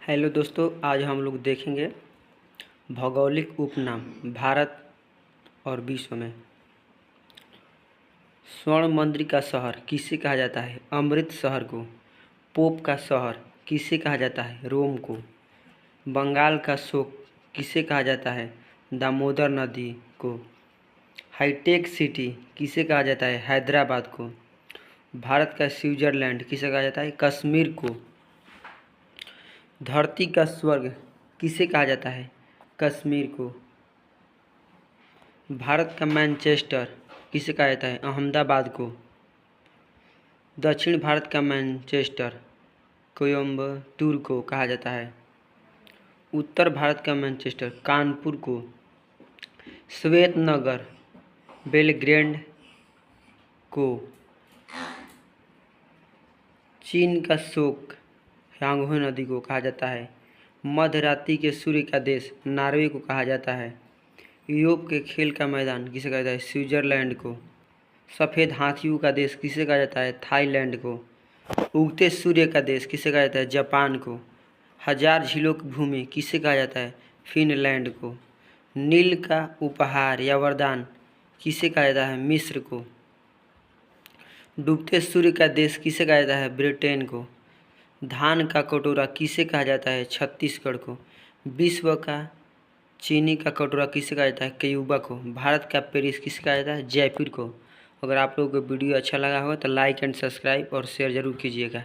Hello दोस्तों, आज हम लोग देखेंगे भौगोलिक उपनाम भारत और विश्व में। स्वर्ण मंदिर का शहर किसे कहा जाता है? अमृत शहर को। पोप का शहर किसे कहा जाता है? रोम को। बंगाल का शोक किसे कहा जाता है? दामोदर नदी को। हाईटेक सिटी किसे कहा जाता है? हैदराबाद को। भारत का स्विट्जरलैंड किसे कहा जाता है? कश्मीर को। धरती का स्वर्ग किसे कहा जाता है? कश्मीर को। भारत का मैनचेस्टर किसे कहा जाता है? अहमदाबाद को। दक्षिण भारत का मैनचेस्टर कोयम्बटूर को कहा जाता है। उत्तर भारत का मैनचेस्टर कानपुर को। श्वेतनगर बेलग्रेड को। चीन का शोक यांगहो नदी को कहा जाता है। मध्य रात्रि के सूर्य का देश नॉर्वे को कहा जाता है। यूरोप के खेल का मैदान किसे कहा जाता है? स्विट्जरलैंड को। सफ़ेद हाथियों का देश किसे कहा जाता है? थाईलैंड को। उगते सूर्य का देश किसे कहा जाता है? जापान को। हजार झीलों की भूमि किसे कहा जाता है? फिनलैंड को। नील का उपहार या वरदान किसे कहा जाता है? मिस्र को। डूबते सूर्य का देश किसे कहा जाता है? ब्रिटेन को। धान का कटोरा किसे कहा जाता है? छत्तीसगढ़ को। विश्व का चीनी का कटोरा किसे कहा जाता है? क्यूबा को। भारत का पेरिस किसे कहा जाता है? जयपुर को। अगर आप लोगों को वीडियो अच्छा लगा हो तो लाइक एंड सब्सक्राइब और शेयर ज़रूर कीजिएगा।